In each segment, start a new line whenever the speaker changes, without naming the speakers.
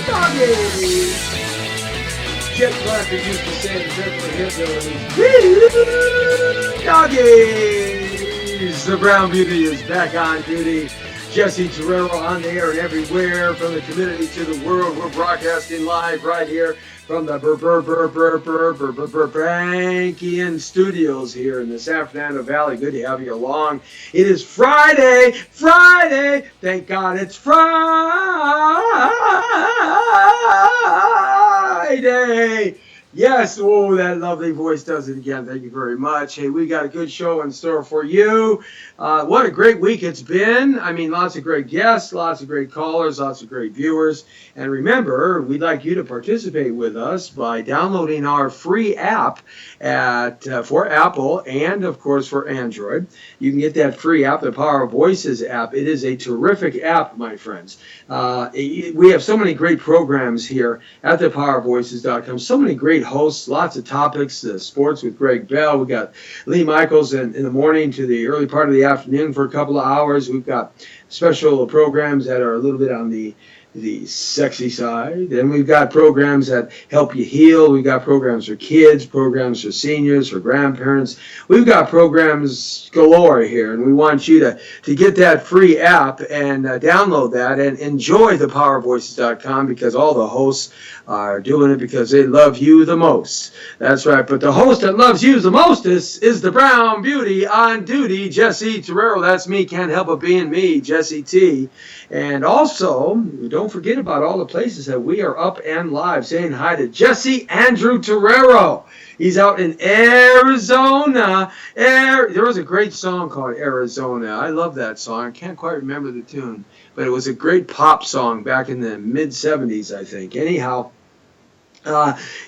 Doggy. Chip Clark used to say in Beverly Hillbillies, doggies! The Brown Beauty is back on duty. Jesse Terrero on the air and everywhere, from the community to the world. We're broadcasting live right here from the Brankian Studios here in the San Fernando Valley. Good to have you along. It is Friday. Thank God it's Friday. Yes, oh, that lovely voice does it again. Thank you very much. Hey, we got a good show in store for you. What a great week it's been. I mean, lots of great guests, lots of great callers, lots of great viewers. And remember, we'd like you to participate with us by downloading our free app for Apple and, of course, for Android. You can get that free app, the Power of Voices app. It is a terrific app, my friends. We have so many great programs here at thepowervoices.com. So many great hosts, lots of topics, sports with Greg Bell. We got Lee Michaels in the morning to the early part of the afternoon for a couple of hours. We've got special programs that are a little bit on the sexy side. And we've got programs that help you heal. We've got programs for kids, programs for seniors, for grandparents. We've got programs galore here, and we want you to get that free app and download that and enjoy thepowervoices.com, because all the hosts are doing it because they love you the most. That's right. But the host that loves you the most is the Brown Beauty on duty, Jesse Terrero. That's me. Can't help it being me, Jesse T. And also, don't forget about all the places that we are up and live. Saying hi to Jesse Andrew Terrero. He's out in Arizona. There was a great song called Arizona. I love that song. I can't quite remember the tune, but it was a great pop song back in the mid-'70s, I think. Anyhow,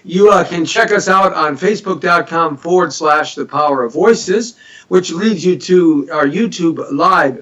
you can check us out on Facebook.com/The Power of Voices, which leads you to our YouTube live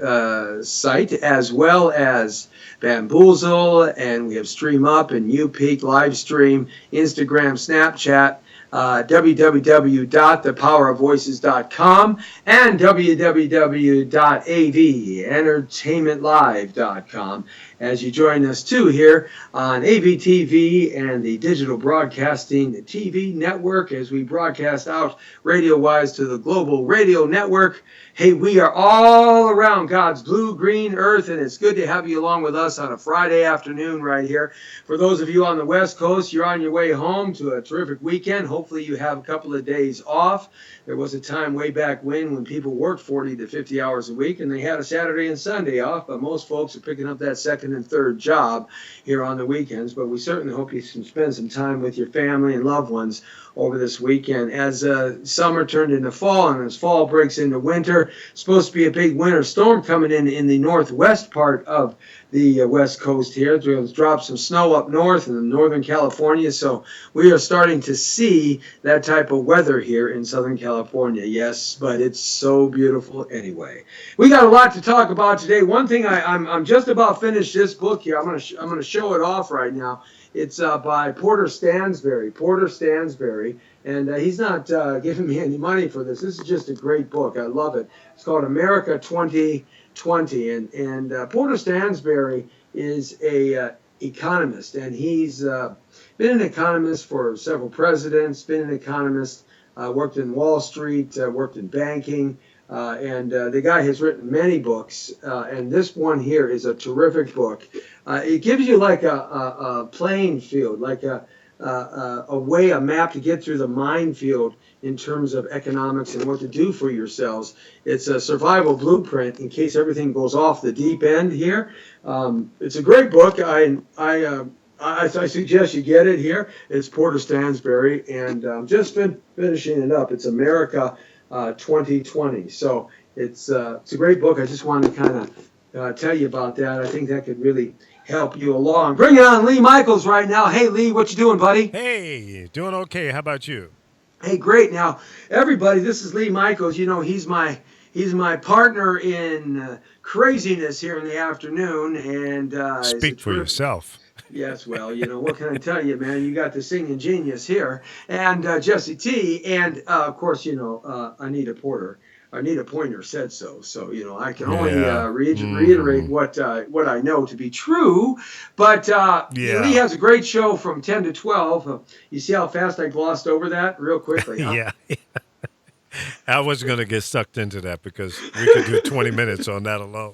site, as well as Bamboozle, and we have Stream Up and UPeak live stream, Instagram, Snapchat, www.thepowerofvoices.com, and www.aventertainmentlive.com. As you join us too here on AVTV and the Digital Broadcasting TV network, as we broadcast out radio-wise to the global radio network. Hey, we are all around God's blue, green earth, and it's good to have you along with us on a Friday afternoon right here. For those of you on the West Coast, you're on your way home to a terrific weekend. Hopefully you have a couple of days off. There was a time way back when people worked 40 to 50 hours a week, and they had a Saturday and Sunday off, but most folks are picking up that second and third job here on the weekends. But we certainly hope you can spend some time with your family and loved ones over this weekend. As summer turned into fall, and as fall breaks into winter, it's supposed to be a big winter storm coming in the northwest part of the West Coast here. It's dropped some snow up north in Northern California, so we are starting to see that type of weather here in Southern California. Yes, but it's so beautiful anyway. We got a lot to talk about today. One thing, I'm just about finished this book here. I'm gonna show it off right now. It's by Porter Stansberry, and he's not giving me any money for this. This is just a great book. I love it. It's called America 2020, and Porter Stansberry is a economist, and he's been an economist for several presidents, been an economist, worked in Wall Street, worked in banking, and the guy has written many books, and this one here is a terrific book. It gives you like a playing field, like a map to get through the minefield in terms of economics and what to do for yourselves. It's a survival blueprint in case everything goes off the deep end here. It's a great book. I suggest you get it here. It's Porter Stansberry, and just been finishing it up. It's America 2020. So it's a great book. I just wanted to kind of tell you about that. I think that could really help you along. Bring it on Lee Michaels right now. Hey, Lee, what you doing, buddy?
Hey, doing okay. How about you?
Hey, great. Now, everybody, this is Lee Michaels. You know, he's my partner in craziness here in the afternoon. And
speak for yourself.
Yes, well, you know, what can I tell you, man? You got the singing genius here. And Jesse T. And, of course, you know, Anita Porter. Anita Pointer said so. So, I can only
Yeah.
reiterate
Hmm.
what I know to be true. But Lee
Yeah.
has a great show from 10 to 12. You see how fast I glossed over that real quickly, huh?
Yeah. I wasn't going to get sucked into that because we could do 20 minutes on that alone.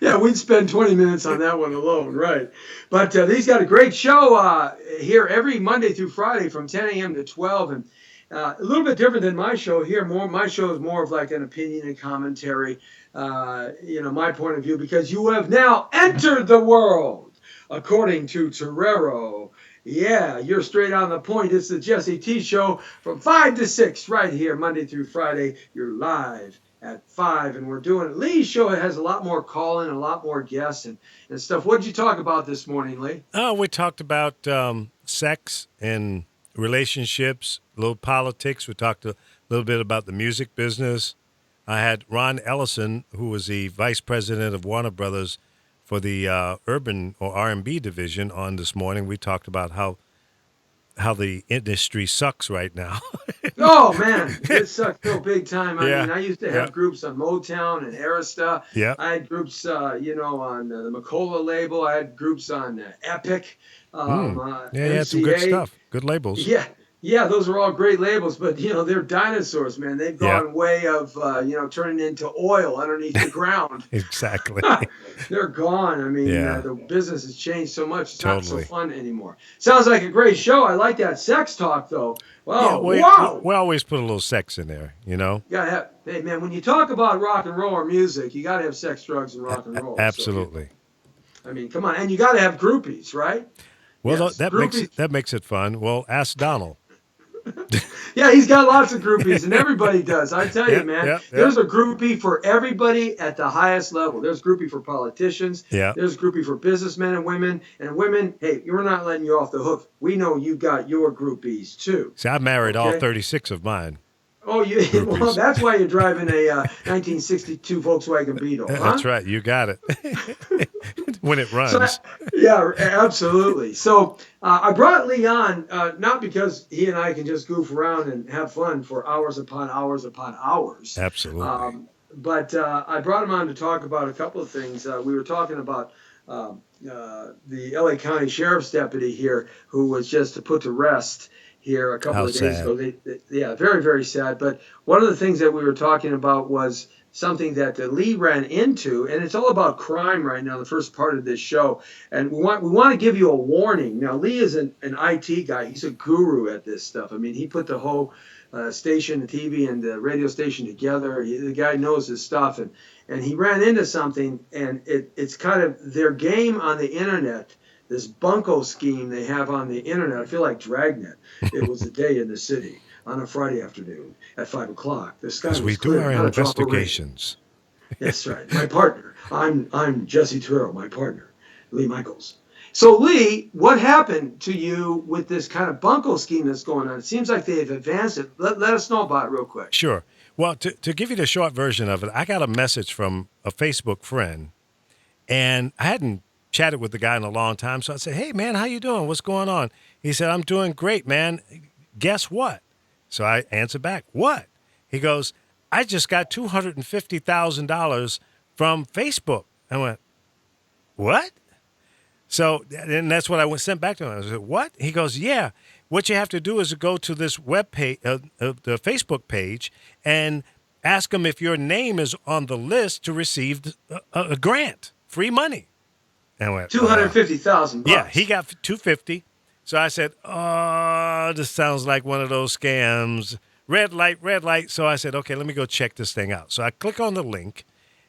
Yeah, we'd spend 20 minutes on that one alone, right? But he's got a great show here every Monday through Friday from 10 a.m. to 12. And a little bit different than my show here. My show is more of like an opinion and commentary, my point of view, because you have now entered the world, according to Torero. Yeah, you're straight on the point. It's the Jesse T Show from 5 to 6 right here, Monday through Friday. You're live at 5, and we're doing it. Lee's show has a lot more call-in, a lot more guests and stuff. What did you talk about this morning, Lee?
Oh, we talked about sex and relationships, a little politics. We talked a little bit about the music business. I had Ron Ellison, who was the vice president of Warner Brothers for the urban or R&B division, on this morning. We talked about how the industry sucks right now.
Oh man, it sucks so big time. I
Yeah,
mean, I used to
yeah,
have groups on Motown and Arista.
yeah.
I had groups, on the Macola label. I had groups on Epic,
Hmm. Yeah, you had some good
MCA.
stuff. Good labels.
Yeah, yeah, those are all great labels, but they're dinosaurs, man. They've
Yeah,
gone way of turning into oil underneath the ground.
exactly.
They're gone. I mean,
Yeah,
the business has changed so much; it's not so
totally.
fun anymore. Sounds like a great show. I like that sex talk, though.
Yeah,
Wow,
we
wow.
we always put a little sex in there, you know?
You gotta have. Hey, man, when you talk about rock and roll or music, you gotta have sex, drugs, and rock and roll. So,
Absolutely.
I mean, come on, and you gotta have groupies, right?
Well,
Yes, groupies.
that makes it fun. Well, ask Donald.
Yeah, he's got lots of groupies, and everybody does. I tell you,
Yeah,
man,
yeah, yeah,
there's a groupie for everybody at the highest level. There's groupie for politicians.
yeah.
There's groupie for businessmen and women. And women, hey, we're not letting you off the hook. We know you got your groupies too.
See, I married all
Okay.
36 of mine
Oh, well,
groupies.
that's why you're driving a 1962 Volkswagen Beetle, huh?
That's right. You got it. When it
So,
runs.
yeah, absolutely. So I brought Lee on not because he and I can just goof around and have fun for hours upon hours upon hours,
Absolutely.
but I brought him on to talk about a couple of things. We were talking about the LA County Sheriff's deputy here who was just put to rest here a couple
How
of days
sad.
ago. Yeah, very, very sad. But one of the things that we were talking about was something that Lee ran into, and it's all about crime right now, the first part of this show. And we want to give you a warning. Now, Lee is an IT guy. He's a guru at this stuff. I mean, he put the whole station, the TV and the radio station together. The guy knows his stuff. And he ran into something, and it's kind of their game on the internet, this bunco scheme they have on the internet. I feel like Dragnet. It was a day in the city on a Friday afternoon at 5 o'clock. The sky
Because we
was
do
clear,
our
not a drop of rain.
investigations.
That's right. My partner. I'm Jesse Turrell, my partner, Lee Michaels. So Lee, what happened to you with this kind of bunco scheme that's going on? It seems like they've advanced it. Let us know about it real quick.
Sure. Well, to give you the short version of it, I got a message from a Facebook friend, and I hadn't chatted with the guy in a long time. So I said, "Hey, man, how you doing? What's going on?" He said, "I'm doing great, man. Guess what?" So I answered back, "What?" He goes, "I just got $250,000 from Facebook." I went, "What?" So, and that's what I sent back to him. I said, "What?" He goes, "Yeah. What you have to do is go to this web page, the Facebook page, and ask them if your name is on the list to receive a grant, free money." And I went,
250,000
yeah,
bucks.
he got 250. So I said, "Oh, this sounds like one of those scams. Red light, red light." So I said, "Okay, let me go check this thing out." So I click on the link,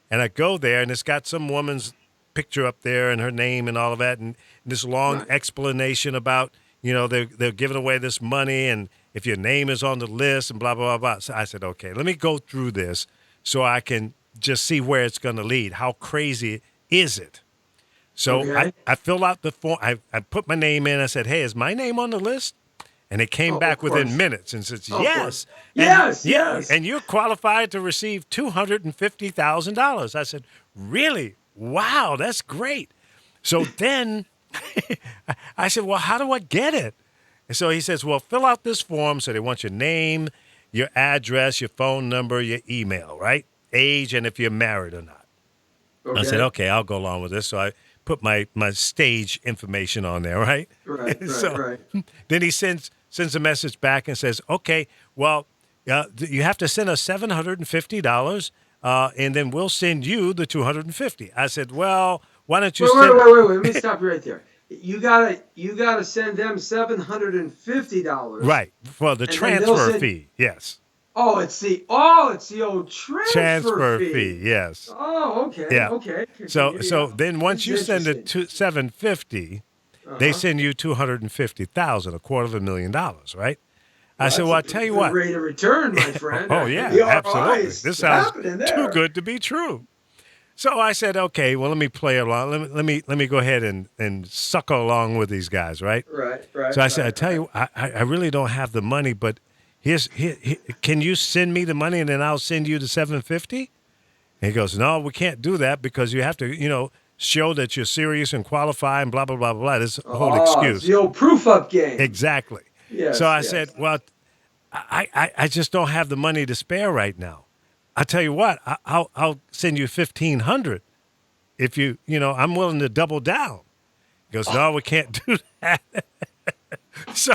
and I go there, and it's got some woman's picture up there and her name and all of that, and this long
Right.
explanation about, they're giving away this money, and if your name is on the list and blah, blah, blah, blah. So I said, okay, let me go through this so I can just see where it's going to lead. How crazy is it? So
Okay.
I filled out the form. I put my name in. I said, "Hey, is my name on the list?" And it came
Oh, of
back within
course.
minutes and says,
Of course.
"Yes." And
Yes,
yeah,
yes.
and you're qualified to receive $250,000. I said, "Really? Wow, that's great." So then I said, "Well, how do I get it?" And so he says, "Well, fill out this form." So they want your name, your address, your phone number, your email, right? Age, and if you're married or not.
Okay.
I said, okay, I'll go along with this. So I put my stage information on there, right?
Right.
So
Right.
then he sends a message back and says, okay, well, you have to send us $750, and then we'll send you the $250. I said, well, why don't you send?
Wait. Let me stop you right there. You gotta send them $750.
Right, for the
And then they'll
transfer
send.
fee, yes.
It's the old transfer
Transfer
fee.
fee, yes.
Oh, okay,
Yeah.
okay.
So
Continue.
so
Yeah.
then
This
once
is
you send it
interesting.
to 750, they
Uh-huh.
send you 250,000, $250,000, right? I
Well,
said,
that's
well,
a
I tell
pretty
you
good
what.
rate of return, my friend.
Oh yeah,
The ROI
absolutely.
is
This sounds
happening
too
there.
good to be true. So I said, okay, well, let me play along. Let me go ahead and suckle along with these guys, right? So I said, I tell you, I really don't have the money, but here, can you send me the money and then I'll send you the 750? And he goes, no, we can't do that because you have to, show that you're serious and qualify and blah blah blah blah. This whole
Oh, it's
excuse.
the old proof up game.
Exactly. So
Yes,
I said,
yes.
well, I just don't have the money to spare right now. I tell you what, I'll send you 1,500 if I'm willing to double down. He goes, no, we can't do that. So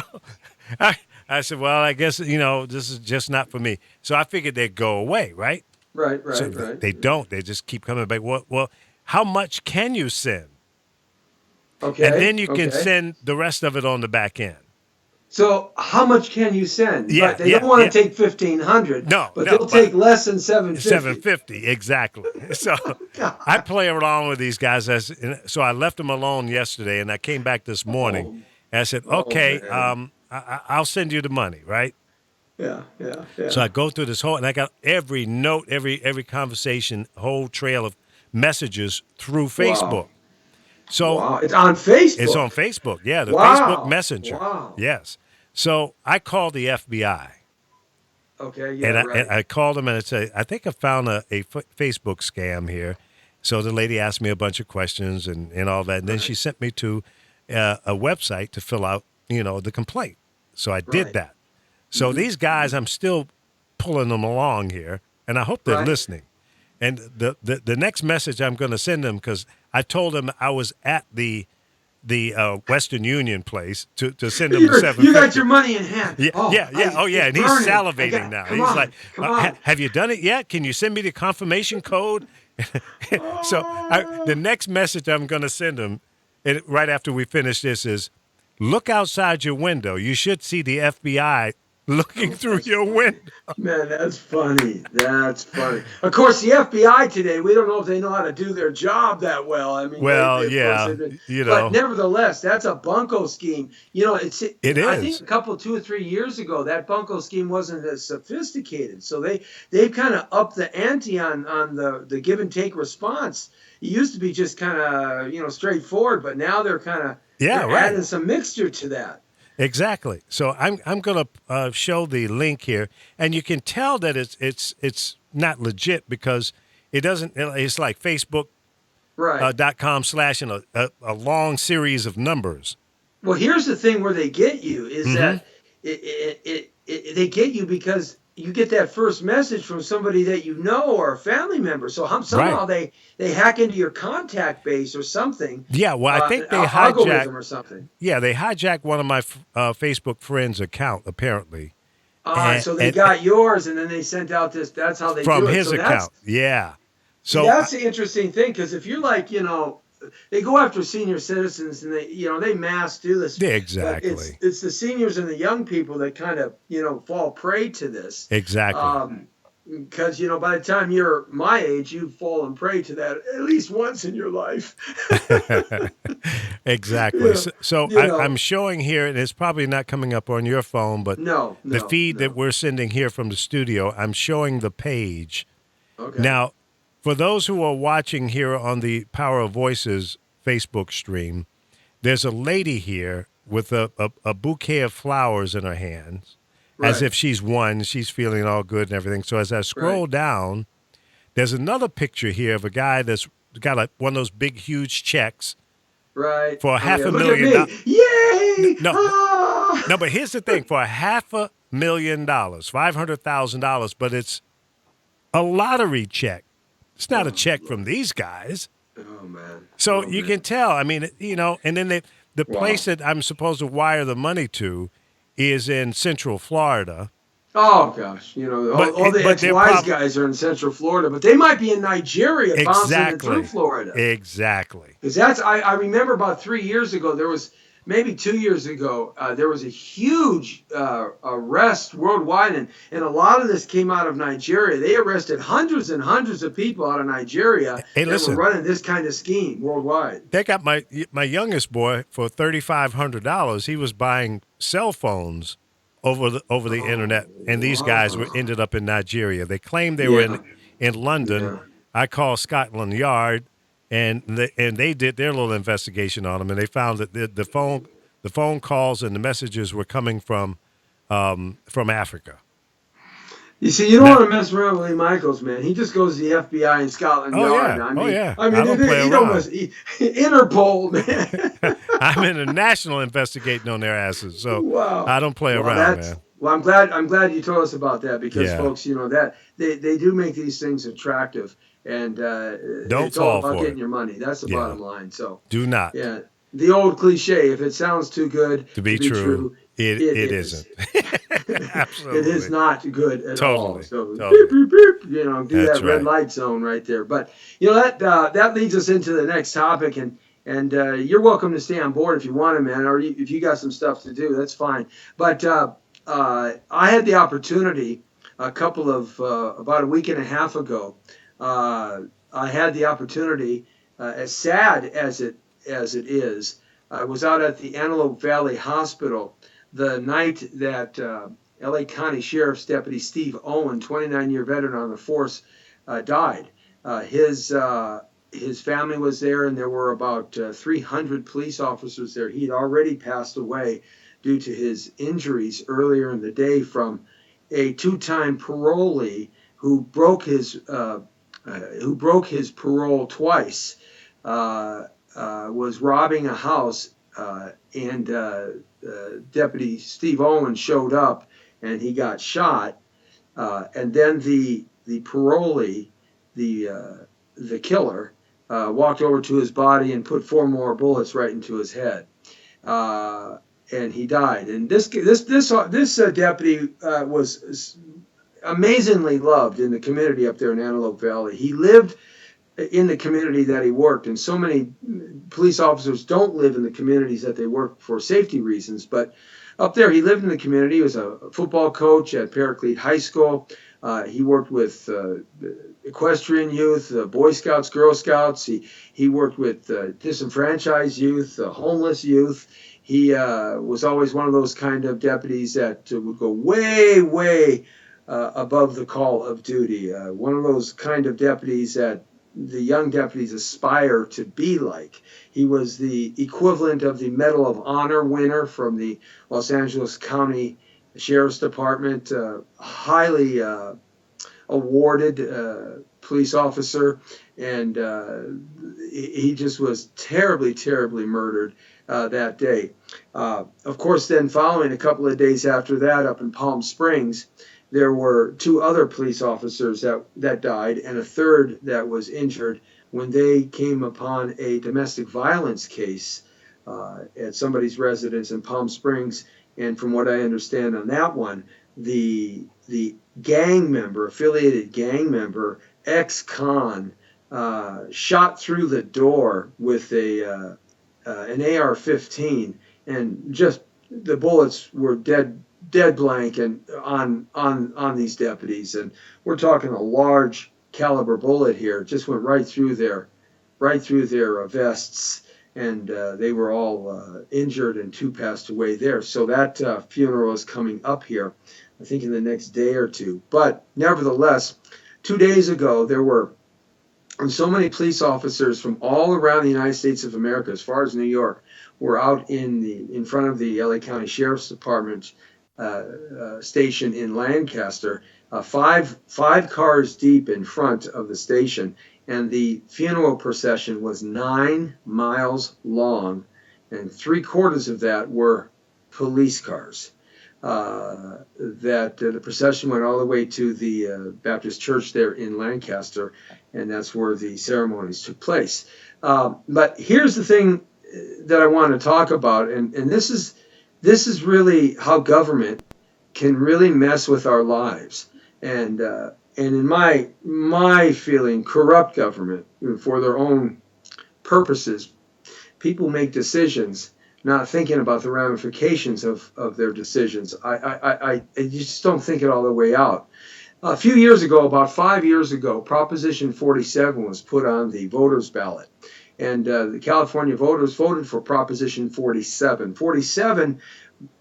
I said, well, I guess this is just not for me. So I figured they'd go away, right?
Right,
So
right, right.
they don't. They just keep coming back. Well, how much can you send? And
Okay,
then you can
okay.
send the rest of it on the back end.
So how much can you send?
Yeah,
But they don't
yeah,
want
yeah.
to take 1,500,
No,
but
no,
they'll take less than 750.
750 exactly. So I
God.
play around with these guys. So I left them alone yesterday, and I came back this morning,
Oh,
and I said,
oh
"Okay,
man.
I'll send you the money, right?"
Yeah, yeah,
So
yeah.
I go through this whole, and I got every note, every conversation, whole trail of messages through
Wow.
Facebook. So
Wow. It's on
it's on
Facebook.
Facebook. Yeah, the Facebook
Wow.
Messenger.
Wow.
Yes. So I called the FBI.
Okay, yeah,
And I
right.
called them and I said, I think I found a Facebook scam here. So the lady asked me a bunch of questions and all that. And then
Right.
she sent me to a website to fill out, the complaint. So I did
Right.
that. So these guys, I'm still pulling them along here, and I hope they're
Right.
listening. And the next message I'm going to send them, because I told them I was at the Western Union place to send them the
You got
750.
your money in hand.
Yeah,
Oh,
yeah, yeah. Oh, yeah.
it's
And he's
burning.
salivating now.
Come
He's like,
on, come on.
Have you done it yet? Can you send me the confirmation code?" So the
Oh,
next message I'm going to send him, right after we finish this, is look outside your window. You should see the FBI looking
oh,
through
that's
your
funny.
window.
Man, that's funny. That's funny. Of course, the FBI today, we don't know if they know how to do their job that well. I mean,
Well,
of course,
yeah,
they've been, but nevertheless, that's a bunco scheme.
it
I think
is.
a couple, 2 or 3 years ago, that bunco scheme wasn't as sophisticated. So they've kind of upped the ante on the give and take response. It used to be just kind of, straightforward, but now
Yeah,
they're
right.
adding some mixture to that.
Exactly. So I'm going to show the link here, and you can tell that it's not legit because it doesn't. It's like Facebook
Right.
.com/ and a long series of numbers.
Well, here's the thing where they get you is
Mm-hmm.
that they get you because you get that first message from somebody that you know or a family member. So
Right.
somehow they hack into your contact base or something,
Yeah. Well, I think they
an
hijacked.
algorithm or something.
Yeah, they hijacked one of my Facebook friends' account apparently,
So they
and
got yours, and then they sent out this. That's how they
from
do it.
his
So that's
account. Yeah.
See,
So
that's the interesting thing because if you're like, they go after senior citizens and they mass do this,
yeah,
but it's
exactly,
it's the seniors and the young people that kind of fall prey to this.
exactly.
Because by the time you're my age, you've fallen prey to that at least once in your life.
Exactly.
Yeah,
So
you
I'm
know,
showing here, and it's probably not coming up on your phone, but
no,
the
no,
feed that
no.
we're sending here from the studio, I'm showing the page.
Okay,
Now, for those who are watching here on the Power of Voices Facebook stream, there's a lady here with a bouquet of flowers in her hands, as
right,
if she's won. She's feeling all good and everything. So as I
right,
scroll down, there's another picture here of a guy that's got one of those big, huge checks
right.
for
Oh
half
yeah,
a
look at
million
me!
dollars.
Yay!
No,
Ah!
no, but here's the thing: for a million, $500,000, but it's a lottery check. It's not a
Oh,
check from
Lord.
these guys.
Oh, man.
So
Oh,
you can
man.
tell. I mean, and then the place
Wow.
that I'm supposed to wire the money to is in Central Florida.
Oh, gosh. You know, all the
But they're
ex-Wise
probably
guys are in Central Florida, but they might be in Nigeria bouncing it through
exactly,
Florida.
exactly.
Because I remember about 3 years ago, there was maybe 2 years ago, there was a huge arrest worldwide, and a lot of this came out of Nigeria. They arrested hundreds and hundreds of people out of Nigeria
Hey,
that were
listen,
running this kind of scheme worldwide.
they got my youngest boy for $3,500. He was buying cell phones over the
Oh,
internet, and these guys were
wow.
ended up in Nigeria. They claimed they were
Yeah,
in London.
yeah.
I called Scotland Yard, and they did their little investigation on them, and they found that the phone calls and the messages were coming from Africa.
You see, you don't
Now,
want to mess around with Lee Michaels, man. He just goes to the FBI and Scotland
oh
Yard.
yeah,
I
oh
mean,
yeah,
I
I
mean,
don't play
he'd
around.
almost Interpol, man.
I'm international investigating on their asses, so
Wow.
I don't play
Well,
around,
that's
man.
well. I'm glad you told us about that because,
Yeah,
folks, you know that they do make these things attractive, and
don't
it's all
fall
about
for
getting
it.
your money. That's the
Yeah,
bottom line. So,
do not.
yeah, the old cliche: if it sounds too good
To
to
be
be
true,
true,
it
it
isn't.
is. It is
Absolutely,
not good at all.
totally,
So beep
totally.
beep beep, do
That's
that red
right.
light zone right there. But that leads us into the next topic, and you're welcome to stay on board if you want to, man, or if you got some stuff to do, that's fine. But I had the opportunity a couple of about a week and a half ago. Uh, I had the opportunity, as sad as it is, I was out at the Antelope Valley Hospital the night that LA County Sheriff's Deputy Steve Owen, 29-year veteran on the force, died. His family was there, and there were about 300 police officers there. He'd already passed away due to his injuries earlier in the day from a two-time parolee who broke his parole twice. Was robbing a house, and Deputy Steve Owen showed up, and he got shot. And then the parolee, the killer, walked over to his body and put four more bullets right into his head. Uh, and he died. And this deputy was amazingly loved in the community up there in Antelope Valley. He lived in the community that he worked, and so many police officers don't live in the communities that they work for safety reasons. But up there, he lived in the community. He was a football coach at Paraclete High School. He worked with equestrian youth, Boy Scouts, Girl Scouts. He worked with disenfranchised youth, homeless youth. He was always one of those kind of deputies that would go way, way above the call of duty. One of those kind of deputies that the young deputies aspire to be like. He was the equivalent of the Medal of Honor winner from the Los Angeles County Sheriff's Department, highly awarded police officer, and he just was terribly, terribly murdered that day. Of course, then following a couple of days after that, up in Palm Springs, there were two other police officers that died and a third that was injured when they came upon a domestic violence case at somebody's residence in Palm Springs. And from what I understand on that one, the gang member, affiliated gang member, ex-con, shot through the door with an AR-15, and just the bullets were dead blank and on these deputies, and we're talking a large caliber bullet here. It just went right through their vests, and they were all injured, and two passed away there. So that funeral is coming up here, I think, in the next day or two. But nevertheless, 2 days ago, there were so many police officers from all around the United States of America, as far as New York, were out in front of the LA County Sheriff's Department station in Lancaster, five cars deep in front of the station, and the funeral procession was 9 miles long, and three-quarters of that were police cars. that the procession went all the way to the Baptist church there in Lancaster, and that's where the ceremonies took place. But here's the thing that I want to talk about, and this is really how government can really mess with our lives, and in my feeling, corrupt government for their own purposes. People make decisions not thinking about the ramifications of their decisions. I just don't think it all the way out. A few years ago, about 5 years ago, Proposition 47 was put on the voters' ballot. And the California voters voted for Proposition 47. 47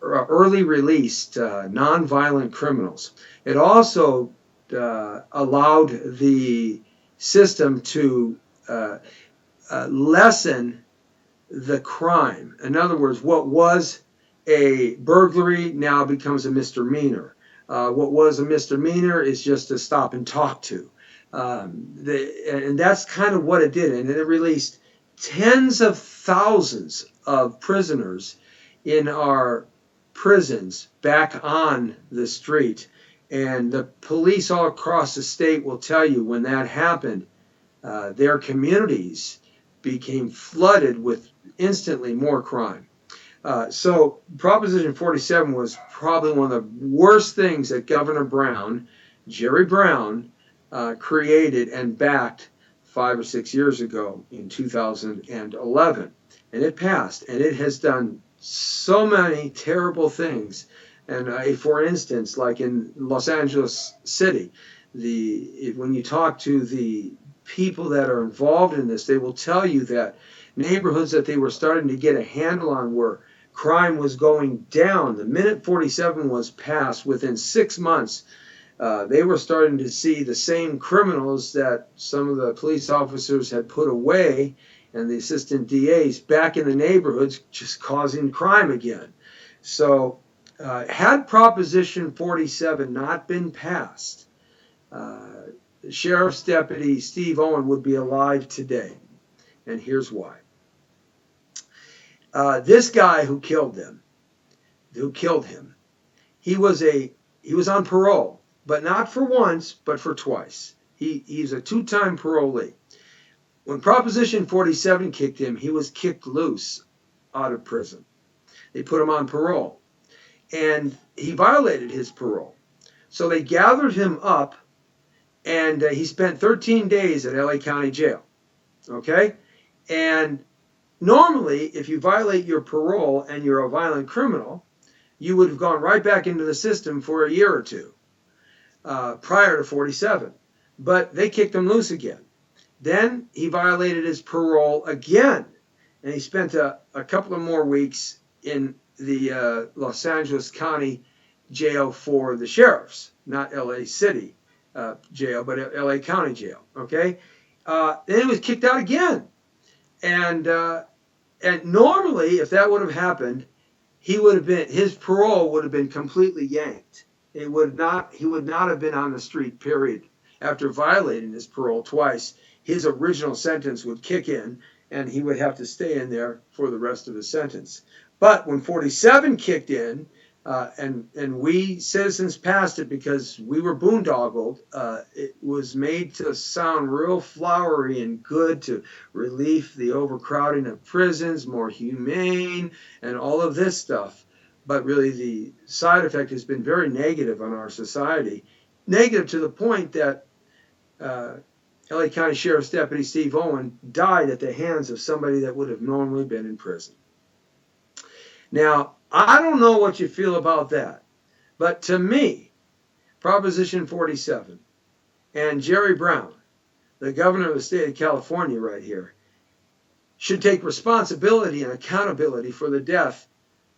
early released nonviolent criminals. It also allowed the system to lessen the crime. In other words, what was a burglary now becomes a misdemeanor. What was a misdemeanor is just to stop and talk to. And that's kind of what it did. And it released tens of thousands of prisoners in our prisons back on the street. And the police all across the state will tell you when that happened, their communities became flooded with instantly more crime. So Proposition 47 was probably one of the worst things that Governor Brown, Jerry Brown, created and backed 5 or 6 years ago in 2011. And it passed, and it has done so many terrible things. And for instance, like in Los Angeles City, when you talk to the people that are involved in this, they will tell you that neighborhoods that they were starting to get a handle on where crime was going down. The minute 47 was passed, within 6 months, they were starting to see the same criminals that some of the police officers had put away and the assistant DAs back in the neighborhoods, just causing crime again. So had Proposition 47 not been passed, Sheriff's Deputy Steve Owen would be alive today. And here's why. This guy who killed him, he was on parole, but not for once, but for twice. He's a two-time parolee. When Proposition 47 kicked him, he was kicked loose out of prison. They put him on parole, and he violated his parole. So they gathered him up, and he spent 13 days at LA County Jail. Okay? And normally, if you violate your parole and you're a violent criminal, you would have gone right back into the system for a year or two prior to 47. But they kicked him loose again. Then he violated his parole again, and he spent a couple of more weeks in the Los Angeles County Jail for the sheriffs, not LA City jail, but LA County Jail. Okay? Then he was kicked out again. And normally, if that would have happened, his parole would have been completely yanked. He would not have been on the street, period. After violating his parole twice, his original sentence would kick in, and he would have to stay in there for the rest of his sentence. But when 47 kicked in, and we citizens passed it because we were boondoggled, it was made to sound real flowery and good to relieve the overcrowding of prisons, more humane, and all of this stuff. But really the side effect has been very negative on our society. Negative to the point that LA County Sheriff's Deputy Steve Owen died at the hands of somebody that would have normally been in prison. Now, I don't know what you feel about that, but to me, Proposition 47 and Jerry Brown, the governor of the state of California right here, should take responsibility and accountability for the death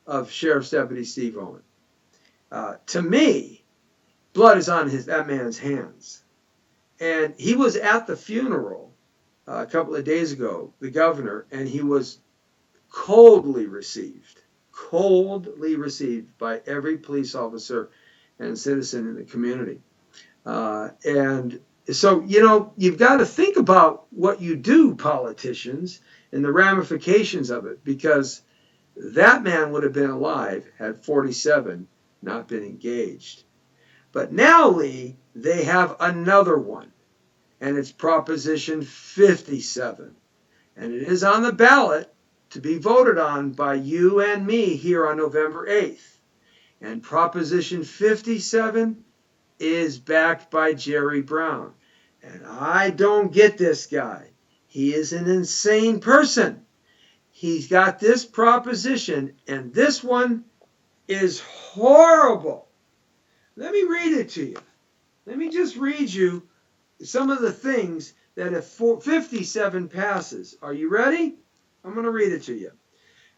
of Sheriff's Deputy Steve Owen. To me, blood is on that man's hands. And he was at the funeral a couple of days ago, the governor, and he was coldly received by every police officer and citizen in the community. And so, you've got to think about what you do, politicians, and the ramifications of it, because that man would have been alive had 47 not been engaged. But now, Lee, they have another one, and it's Proposition 57. And it is on the ballot to be voted on by you and me here on November 8th. And Proposition 57 is backed by Jerry Brown. And I don't get this guy. He is an insane person. He's got this proposition, and this one is horrible. Let me read it to you. Let me just read you some of the things that if 57 passes. Are you ready? I'm going to read it to you.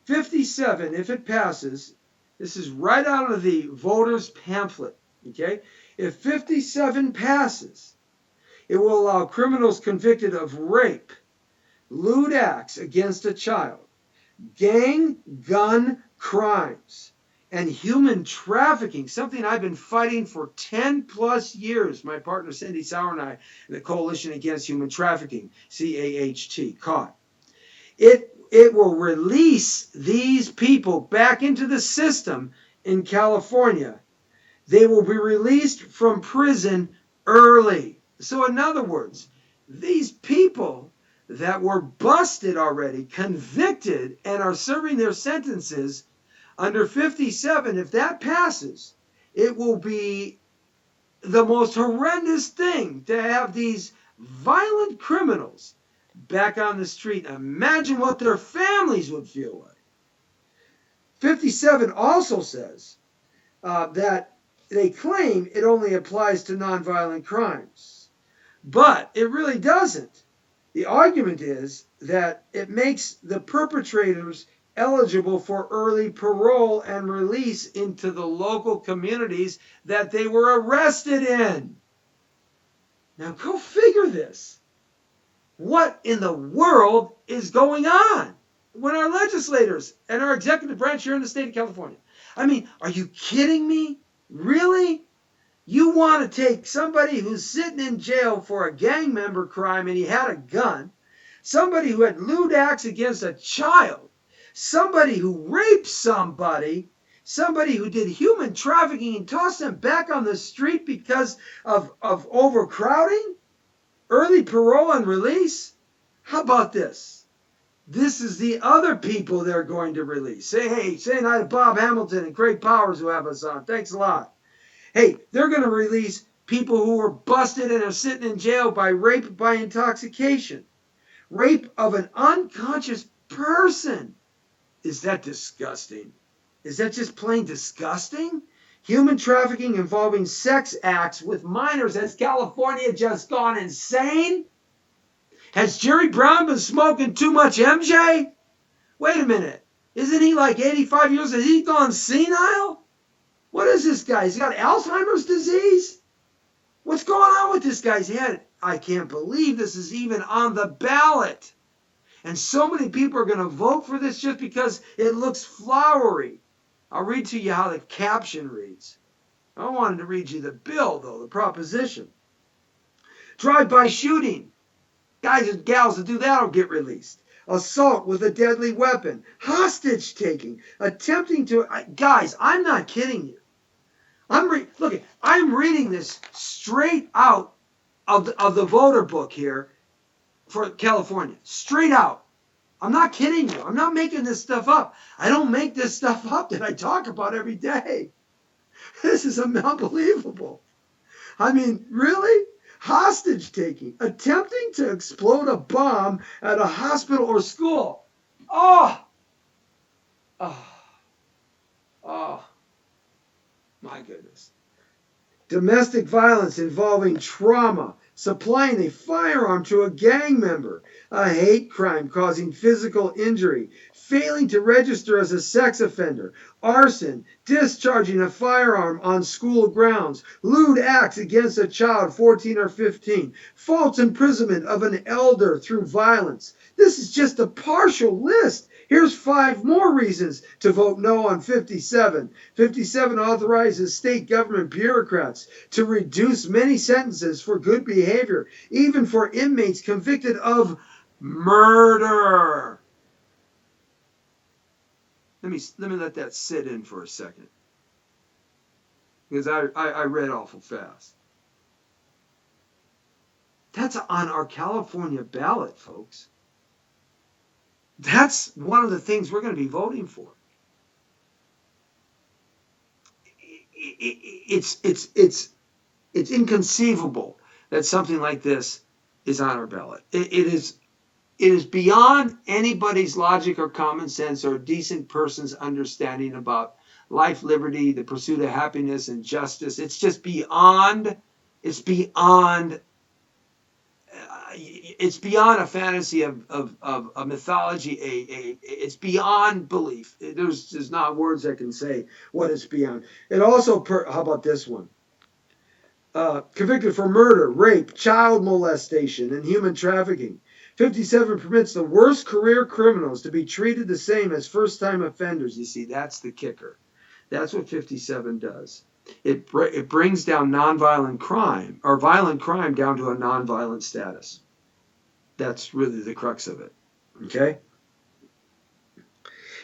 57, if it passes, this is right out of the voters' pamphlet. Okay? If 57 passes, it will allow criminals convicted of rape, lewd acts against a child, gang, gun crimes, and human trafficking, something I've been fighting for 10 plus years. My partner Cindy Sauer and I, the Coalition Against Human Trafficking, CAHT, caught. It will release these people back into the system in California. They will be released from prison early. So in other words, these people that were busted already, convicted, and are serving their sentences under 57, if that passes, it will be the most horrendous thing to have these violent criminals back on the street. Imagine what their families would feel like. 57 also says that they claim it only applies to nonviolent crimes, but it really doesn't. The argument is that it makes the perpetrators eligible for early parole and release into the local communities that they were arrested in. Now go figure this. What in the world is going on when our legislators and our executive branch here in the state of California? I mean, are you kidding me? Really? You want to take somebody who's sitting in jail for a gang member crime and he had a gun, somebody who had lewd acts against a child, somebody who raped somebody, somebody who did human trafficking and tossed them back on the street because of overcrowding, early parole and release? How about this? This is the other people they're going to release. Say hi to Bob Hamilton and Craig Powers who have us on. Thanks a lot. Hey, they're going to release people who were busted and are sitting in jail by rape by intoxication. Rape of an unconscious person. Is that disgusting? Is that just plain disgusting? Human trafficking involving sex acts with minors. Has California just gone insane? Has Jerry Brown been smoking too much MJ? Wait a minute. Isn't he like 85 years old? Has he gone senile? What is this guy? He's got Alzheimer's disease? What's going on with this guy's head? I can't believe this is even on the ballot. And so many people are going to vote for this just because it looks flowery. I'll read to you how the caption reads. I wanted to read you the bill, though, the proposition. Drive-by shooting. Guys and gals that do that will get released. Assault with a deadly weapon. Hostage taking. Attempting to... Guys, I'm not kidding you. I'm reading this straight out of the voter book here for California. Straight out. I'm not kidding you. I'm not making this stuff up. I don't make this stuff up that I talk about every day. This is unbelievable. I mean, really? Hostage taking. Attempting to explode a bomb at a hospital or school. Oh! My goodness. Domestic violence involving trauma, supplying a firearm to a gang member, a hate crime causing physical injury, failing to register as a sex offender, arson, discharging a firearm on school grounds, lewd acts against a child 14 or 15, false imprisonment of an elder through violence. This is just a partial list. Here's 5 more reasons to vote no on 57. 57 authorizes state government bureaucrats to reduce many sentences for good behavior, even for inmates convicted of murder. Let me let that sit in for a second. because I read awful fast. That's on our California ballot, folks. That's one of the things we're going to be voting for. It's inconceivable that something like this is on our ballot. It is beyond anybody's logic or common sense or a decent person's understanding about life, liberty, the pursuit of happiness and justice. It's just beyond. It's beyond. It's beyond a fantasy of a mythology. It's beyond belief. There's not words that can say what it's beyond. It also. How about this one? Convicted for murder, rape, child molestation, and human trafficking. 57 permits the worst career criminals to be treated the same as first-time offenders. You see, that's the kicker. That's what 57 does. It brings down nonviolent crime, or violent crime down to a nonviolent status. That's really the crux of it. Okay?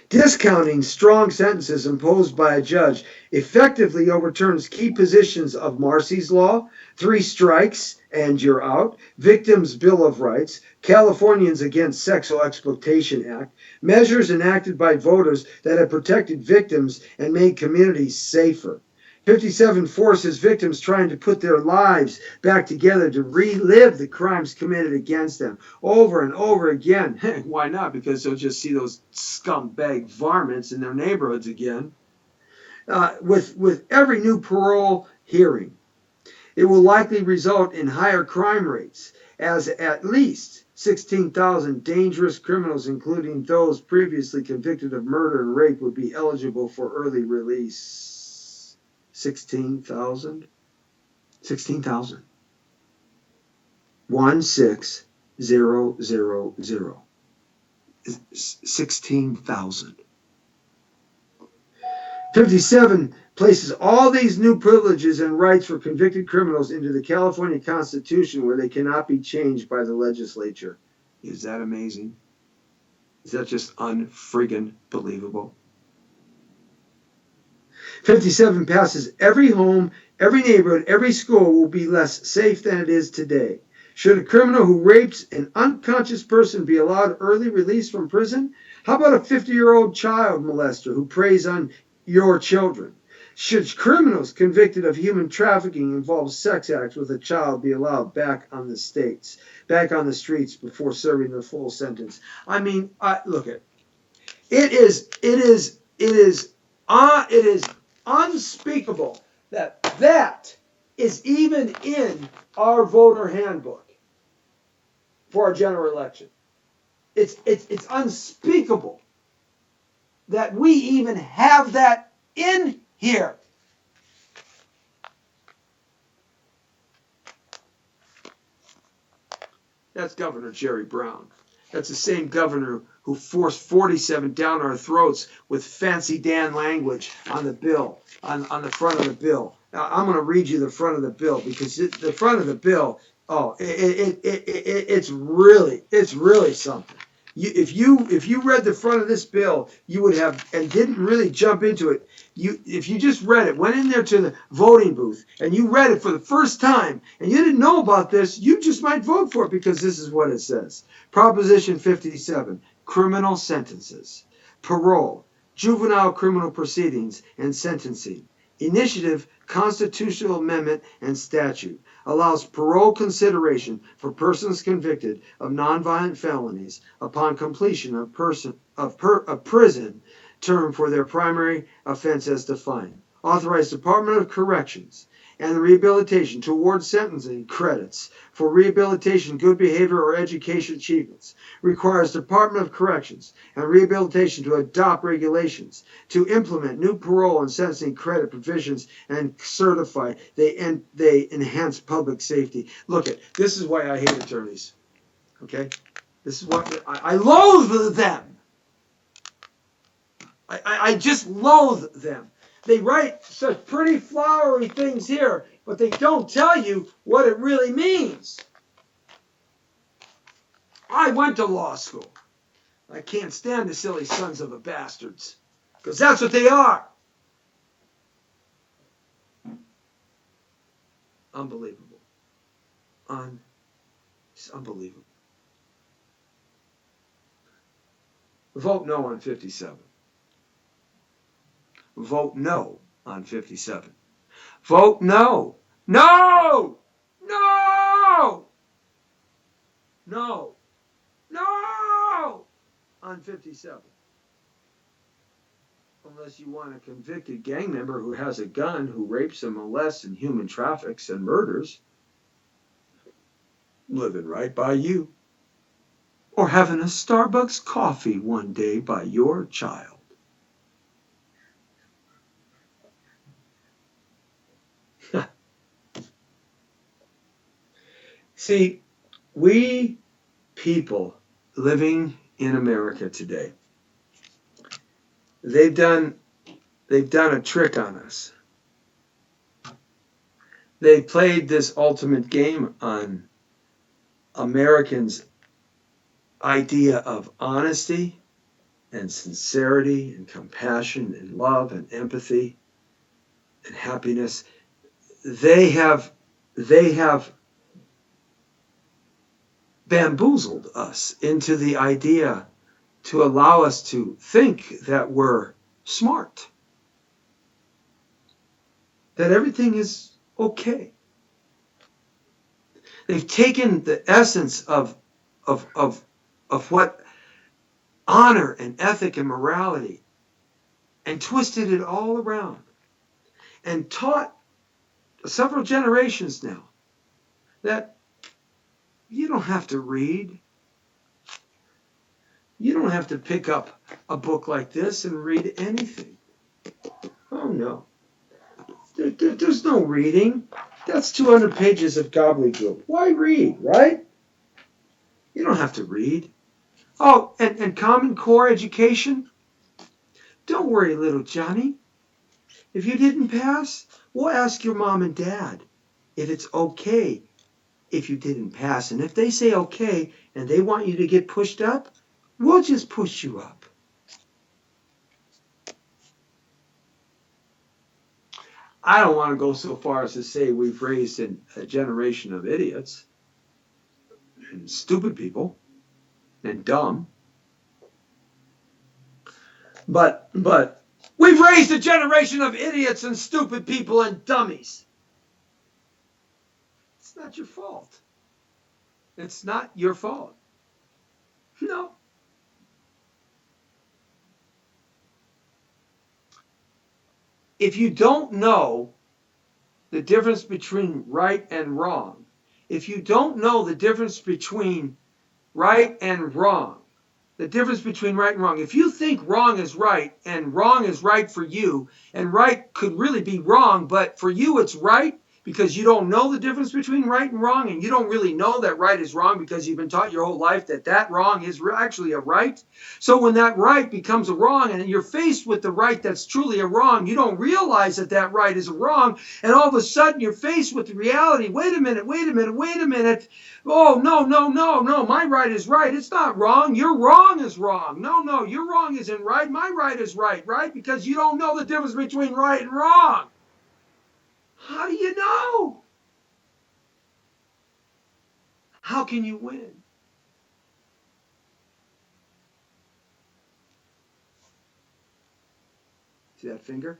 Discounting strong sentences imposed by a judge effectively overturns key positions of Marcy's Law, 3 strikes and you're out, Victims' Bill of Rights, Californians Against Sexual Exploitation Act, measures enacted by voters that have protected victims and made communities safer. 57 forces victims trying to put their lives back together to relive the crimes committed against them over and over again. Why not? Because they'll just see those scumbag varmints in their neighborhoods again. With every new parole hearing, it will likely result in higher crime rates, as at least 16,000 dangerous criminals, including those previously convicted of murder and rape, would be eligible for early release. 16,000? 16,000. 16000. 16,000. 57 places all these new privileges and rights for convicted criminals into the California Constitution, where they cannot be changed by the legislature. Is that amazing? Is that just unfriggin' believable? 57 passes every home, every neighborhood, every school will be less safe than it is today. Should a criminal who rapes an unconscious person be allowed early release from prison? How about a 50-year-old child molester who preys on your children? Should criminals convicted of human trafficking involve sex acts with a child be allowed back on the streets before serving their full sentence? I mean, look at it is unspeakable that is even in our voter handbook for our general election. It's unspeakable that we even have that in here. That's Governor Jerry Brown. That's the same governor who forced 47 down our throats with fancy Dan language on the bill, on the front of the bill. Now, I'm going to read you the front of the bill, because the front of the bill, it's really something. If you read the front of this bill, you would have, and didn't really jump into it. If you just read it, went in there to the voting booth, and you read it for the first time, and you didn't know about this, you just might vote for it, because this is what it says. Proposition 57, criminal sentences, parole, juvenile criminal proceedings, and sentencing. Initiative, constitutional amendment, and statute allows parole consideration for persons convicted of nonviolent felonies upon completion of prison term for their primary offense as defined. Authorize Department of Corrections and Rehabilitation to award sentencing credits for rehabilitation, good behavior, or education achievements. Requires Department of Corrections and Rehabilitation to adopt regulations to implement new parole and sentencing credit provisions and certify they enhance public safety. Look, this is why I hate attorneys. Okay? This is what I loathe them. I just loathe them. They write such pretty flowery things here, but they don't tell you what it really means. I went to law school. I can't stand the silly sons of a bastards, because that's what they are. Unbelievable. It's unbelievable. Vote no on 57. Vote no on 57. Vote no. No! No! No! No! On 57. Unless you want a convicted gang member who has a gun, who rapes and molests and human traffics and murders, living right by you. Or having a Starbucks coffee one day by your child. See, we people living in America today, they've done a trick on us. They played this ultimate game on Americans' idea of honesty and sincerity and compassion and love and empathy and happiness. They have bamboozled us into the idea to allow us to think that we're smart, that everything is okay. They've taken the essence of what honor and ethic and morality and twisted it all around and taught several generations now that you don't have to read. You don't have to pick up a book like this and read anything. Oh, no. There's no reading. That's 200 pages of gobbledygook. Why read, right? You don't have to read. Oh, and Common Core education? Don't worry, little Johnny. If you didn't pass, we'll ask your mom and dad if it's okay if you didn't pass. And if they say okay and they want you to get pushed up, we'll just push you up. I don't want to go so far as to say we've raised a generation of idiots and stupid people and dumb. But we've raised a generation of idiots and stupid people and dummies. It's not your fault. It's not your fault. No. If you don't know the difference between right and wrong, if you don't know the difference between right and wrong, the difference between right and wrong, if you think wrong is right and wrong is right for you, and right could really be wrong, but for you it's right, because you don't know the difference between right and wrong, and you don't really know that right is wrong because you've been taught your whole life that wrong is actually a right. So when that right becomes a wrong and you're faced with the right that's truly a wrong, you don't realize that right is a wrong, and all of a sudden you're faced with the reality, wait a minute, oh, no, my right is right. It's not wrong. Your wrong is wrong. No, your wrong isn't right. My right is right? Because you don't know the difference between right and wrong. How do you know? How can you win? See that finger?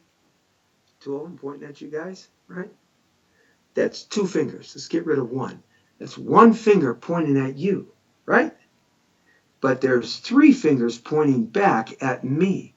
Two of them pointing at you guys, right? That's two fingers. Let's get rid of one. That's one finger pointing at you, right? But there's three fingers pointing back at me.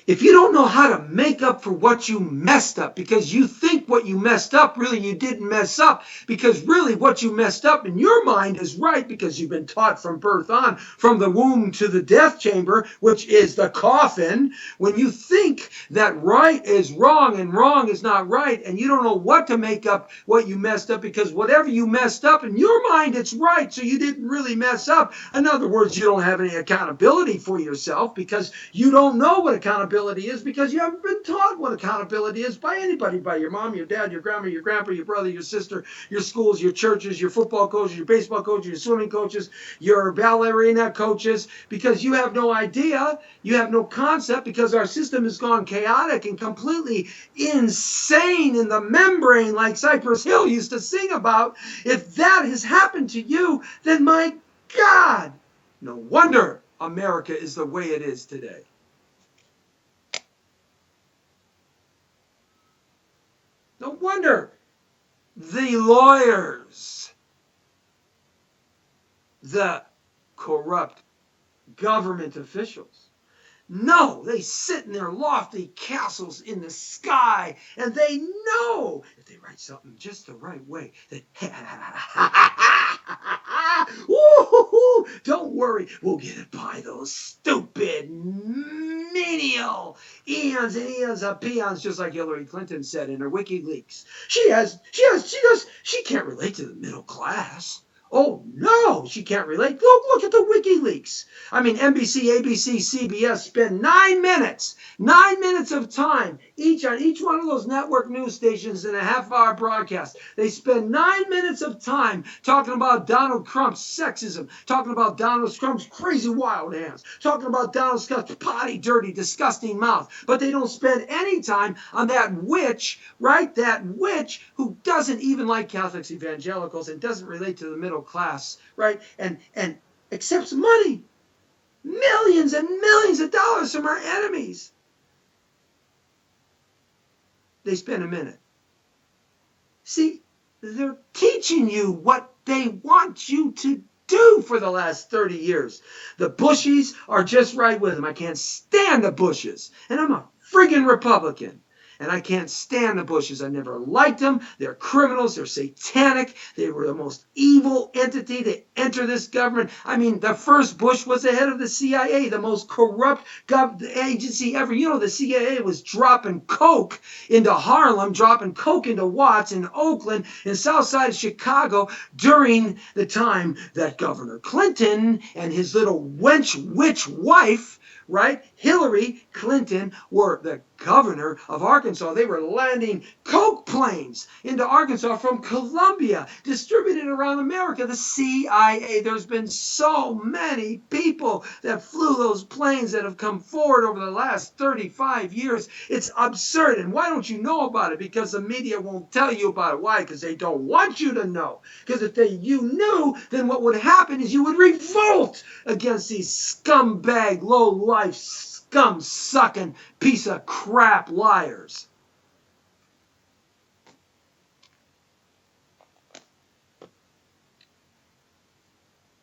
If you don't know how to make up for what you messed up, because you think what you messed up, really you didn't mess up, because really what you messed up in your mind is right, because you've been taught from birth on, from the womb to the death chamber, which is the coffin. When you think that right is wrong and wrong is not right, and you don't know what to make up what you messed up, because whatever you messed up in your mind, it's right, so you didn't really mess up. In other words, you don't have any accountability for yourself, because you don't know what accountability accountability is because you haven't been taught what accountability is by anybody, by your mom, your dad, your grandma, your grandpa, your brother, your sister, your schools, your churches, your football coaches, your baseball coaches, your swimming coaches, your ballerina coaches, because you have no idea, you have no concept, because our system has gone chaotic and completely insane in the membrane, like Cypress Hill used to sing about. If that has happened to you, then my God, no wonder America is the way it is today. No wonder the lawyers, the corrupt government officials, no, they sit in their lofty castles in the sky, and they know if they write something just the right way, that don't worry, we'll get it by those stupid, menial eons and eons of peons, just like Hillary Clinton said in her WikiLeaks. She can't relate to the middle class. Oh no, she can't relate. Look at the WikiLeaks. I mean, NBC, ABC, CBS spend 9 minutes of time each on each one of those network news stations in a half-hour broadcast. They spend 9 minutes of time talking about Donald Trump's sexism, talking about Donald Trump's crazy wild hands, talking about Donald Trump's potty, dirty, disgusting mouth. But they don't spend any time on that witch, right? That witch who doesn't even like Catholics, evangelicals, and doesn't relate to the middle class, right? And accepts money, millions and millions of dollars from our enemies. They spend a minute. See, they're teaching you what they want you to do for the last 30 years. The Bushies are just right with them. I can't stand the Bushes. And I'm a friggin' Republican. And I can't stand the Bushes. I never liked them. They're criminals. They're satanic. They were the most evil entity to enter this government. I mean, the first Bush was the head of the CIA, the most corrupt agency ever. You know, the CIA was dropping coke into Harlem, dropping coke into Watts in Oakland, in South Side of Chicago during the time that Governor Clinton and his little witch wife, right, Hillary Clinton, were the governor of Arkansas. They were landing coke planes into Arkansas from Colombia, distributed around America. The CIA, there's been so many people that flew those planes that have come forward over the last 35 years. It's absurd. And why don't you know about it? Because the media won't tell you about it. Why? Because they don't want you to know. Because if you knew, then what would happen is you would revolt against these scumbag, low-life, scum-sucking piece of crap liars.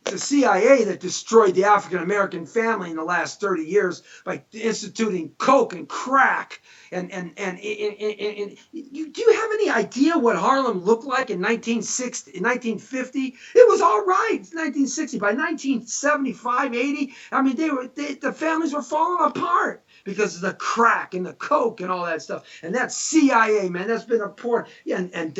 The CIA that destroyed the African American family in the last 30 years by instituting coke and crack. And do you have any idea what Harlem looked like in 1950? It was all right. 1960. By 1975, 80, I mean, the families were falling apart because of the crack and the coke and all that stuff. And that CIA, man, that's been a poor, and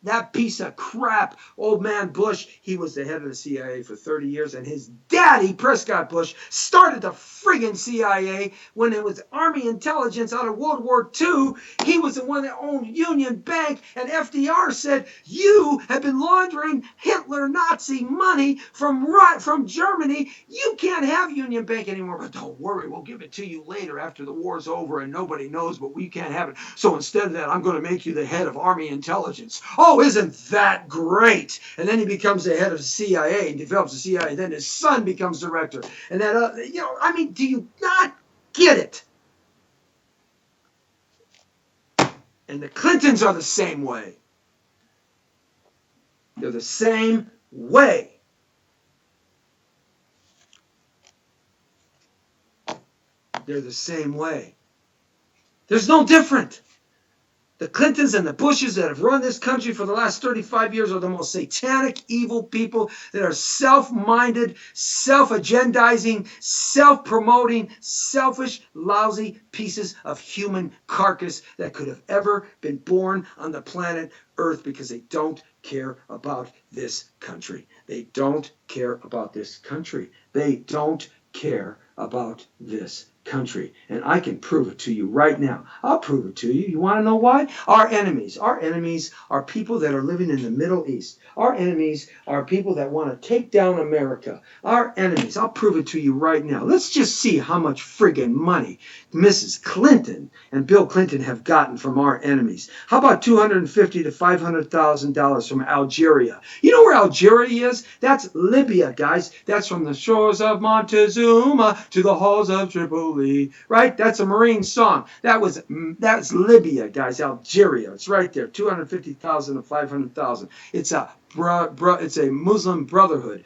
that piece of crap, old man Bush, he was the head of the CIA for 30 years, and his daddy, Prescott Bush, started the friggin' CIA when it was Army intelligence out of World War II. He was the one that owned Union Bank, and FDR said, you have been laundering Hitler Nazi money from Germany. You can't have Union Bank anymore, but don't worry, we'll give it to you later after the war's over and nobody knows, but we can't have it. So instead of that, I'm going to make you the head of Army intelligence. Oh, isn't that great? And then he becomes the head of the CIA and develops the CIA. Then his son becomes director. And then, I mean, do you not get it? And the Clintons are the same way. They're the same way. They're the same way. There's no different. The Clintons and the Bushes that have run this country for the last 35 years are the most satanic, evil people that are self-minded, self-agendizing, self-promoting, selfish, lousy pieces of human carcass that could have ever been born on the planet Earth, because they don't care about this country. They don't care about this country. They don't care about this country. And I can prove it to you right now. I'll prove it to you. You want to know why? Our enemies are people that are living in the Middle East. Our enemies are people that want to take down America. Our enemies, I'll prove it to you right now. Let's just see how much friggin' money Mrs. Clinton and Bill Clinton have gotten from our enemies. How about $250,000 to $500,000 from Algeria? You know where Algeria is? That's Libya, guys. That's from the shores of Montezuma to the halls of Tripoli. Right? That's a Marine song. That's Libya, guys. Algeria. It's right there. 250,000 to 500,000. It's a Muslim Brotherhood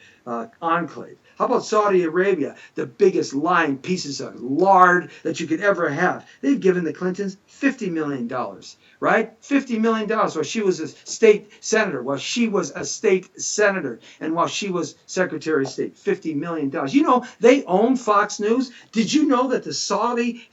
enclave. How about Saudi Arabia, the biggest lying pieces of lard that you could ever have? They've given the Clintons $50 million, right? $50 million while she was a state senator, and while she was Secretary of State, $50 million. You know, they own Fox News. Did you know that the Saudi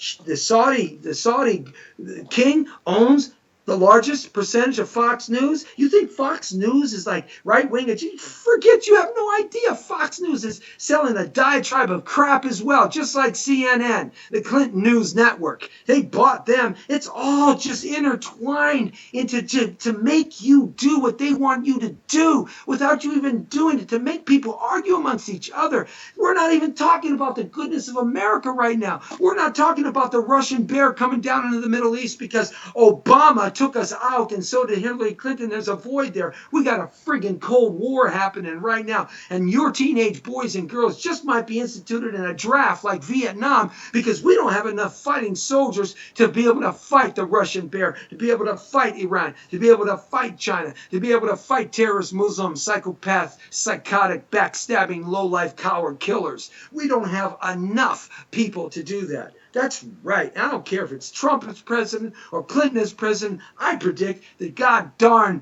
king owns the largest percentage of Fox News? You think Fox News is like right-wing? Forget, you have no idea. Fox News is selling a diatribe of crap as well, just like CNN, the Clinton News Network. They bought them. It's all just intertwined to make you do what they want you to do without you even doing it, to make people argue amongst each other. We're not even talking about the goodness of America right now. We're not talking about the Russian bear coming down into the Middle East because Obama took us out and so did Hillary Clinton. There's a void there. We got a friggin' Cold War happening right now. And your teenage boys and girls just might be instituted in a draft like Vietnam because we don't have enough fighting soldiers to be able to fight the Russian bear, to be able to fight Iran, to be able to fight China, to be able to fight terrorist Muslims, psychopaths, psychotic, backstabbing, low-life coward killers. We don't have enough people to do that. That's right. I don't care if it's Trump as president or Clinton as president. I predict the god darn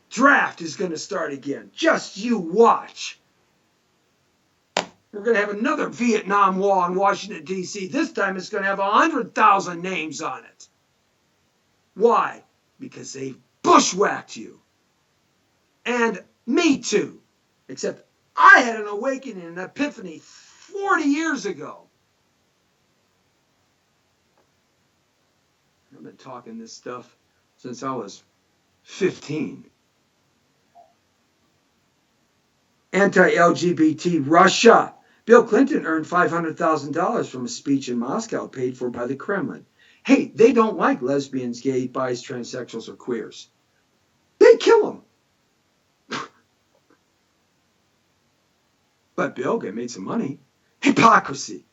draft is going to start again. Just you watch. We're going to have another Vietnam Wall in Washington, D.C. This time it's going to have 100,000 names on it. Why? Because they've bushwhacked you. And me too. Except I had an awakening, an epiphany 40 years ago. I've been talking this stuff since I was 15. Anti-LGBT Russia. Bill Clinton earned $500,000 from a speech in Moscow paid for by the Kremlin. Hey, they don't like lesbians, gays, bis, transsexuals, or queers. They kill them. But Bill made some money. Hypocrisy.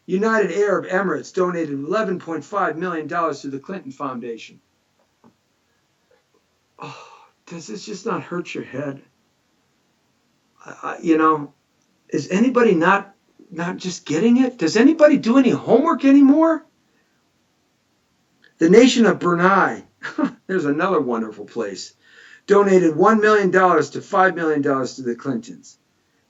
United Arab Emirates donated $11.5 million to the Clinton Foundation. Oh, does this just not hurt your head? Is anybody not just getting it? Does anybody do any homework anymore? The nation of Brunei, there's another wonderful place, donated $1 million to $5 million to the Clintons.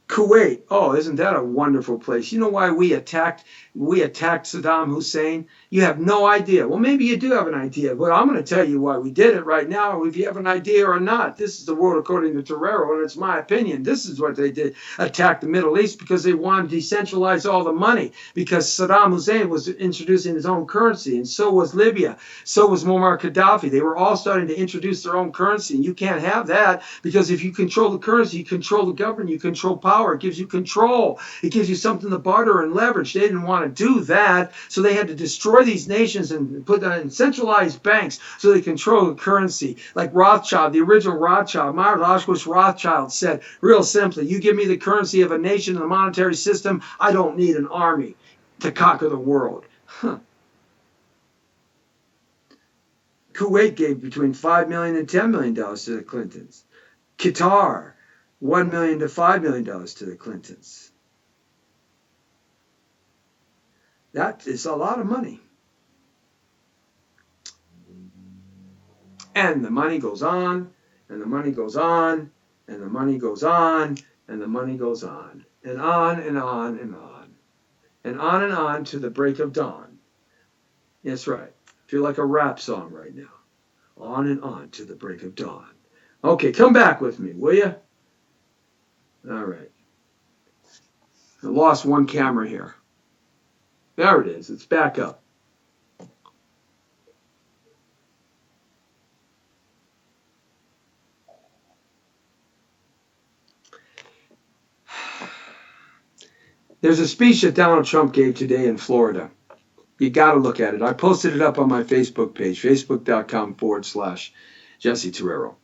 Kuwait, oh, isn't that a wonderful place? You know why we attacked Saddam Hussein? You have no idea. Well, maybe you do have an idea, but I'm going to tell you why we did it right now, if you have an idea or not. This is the world according to Torero, and it's my opinion. This is what they did, attack the Middle East, because they wanted to decentralize all the money, because Saddam Hussein was introducing his own currency, and so was Libya, so was Muammar Gaddafi. They were all starting to introduce their own currency, and you can't have that, because if you control the currency, you control the government, you control power. It gives you control. It gives you something to barter and leverage. They didn't want to do that, so they had to destroy these nations and put them in centralized banks so they control the currency. Like Rothschild, the original Rothschild, Marshall Rothschild said, real simply, you give me the currency of a nation and a monetary system, I don't need an army to conquer the world. Kuwait gave between $5 million and $10 million to the Clintons. Qatar, $1 million to $5 million to the Clintons. That is a lot of money. And the money goes on, and the money goes on, and the money goes on, and the money goes on, and on and on and on, and on to the break of dawn. That's right. I feel like a rap song right now. On and on to the break of dawn. Okay, come back with me, will you? All right. I lost one camera here. There it is. It's back up. There's a speech that Donald Trump gave today in Florida. You got to look at it. I posted it up on my Facebook page, facebook.com/Jesse Terrero.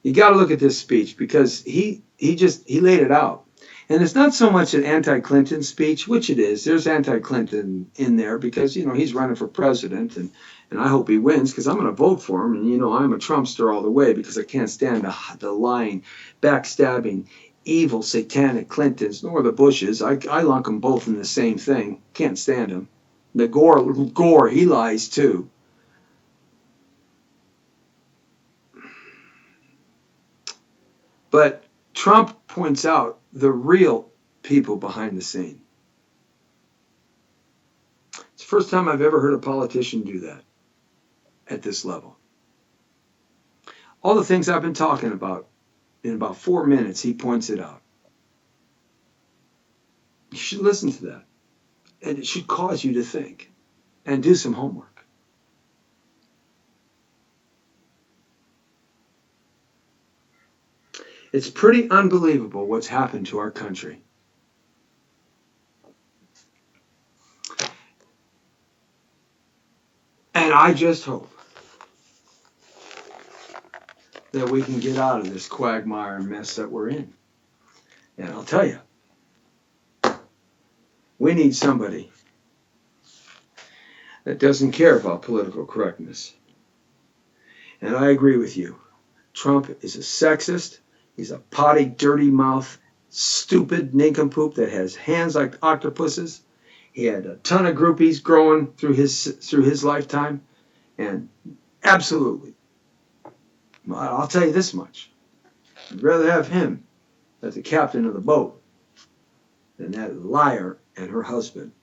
You got to look at this speech because he laid it out. And it's not so much an anti-Clinton speech, which it is. There's anti-Clinton in there because, he's running for president and I hope he wins because I'm going to vote for him. And, I'm a Trumpster all the way because I can't stand the lying, backstabbing, evil, satanic Clintons, nor the Bushes. I lump them both in the same thing. Can't stand them. The Gore, he lies too. But Trump points out the real people behind the scene. It's the first time I've ever heard a politician do that at this level. All the things I've been talking about, in about 4 minutes, he points it out. You should listen to that. And it should cause you to think and do some homework. It's pretty unbelievable what's happened to our country. And I just hope that we can get out of this quagmire mess that we're in. And I'll tell you, we need somebody that doesn't care about political correctness. And I agree with you. Trump is a sexist. He's a potty, dirty mouth, stupid nincompoop that has hands like octopuses. He had a ton of groupies growing through his lifetime. And absolutely, I'll tell you this much. I'd rather have him as the captain of the boat than that liar and her husband.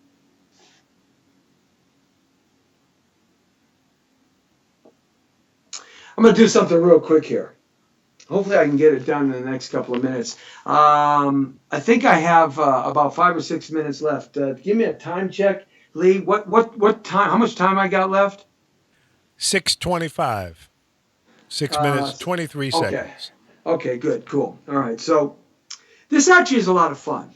I'm going to do something real quick here. Hopefully I can get it done in the next couple of minutes. I think I have about 5 or 6 minutes left. Give me a time check, Lee. What time? How much time I got left?
6:25. 6 minutes, 23 seconds.
Okay, good, cool. All right, so this actually is a lot of fun.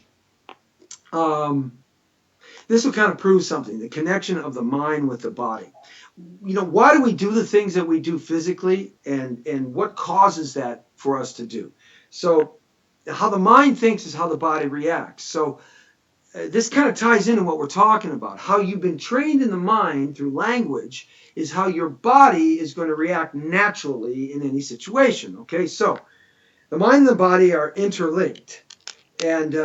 This will kind of prove something, the connection of the mind with the body. Why do we do the things that we do physically and what causes that for us to do? So how the mind thinks is how the body reacts. So this kind of ties into what we're talking about. How you've been trained in the mind through language is how your body is going to react naturally in any situation. Okay, so the mind and the body are interlinked. And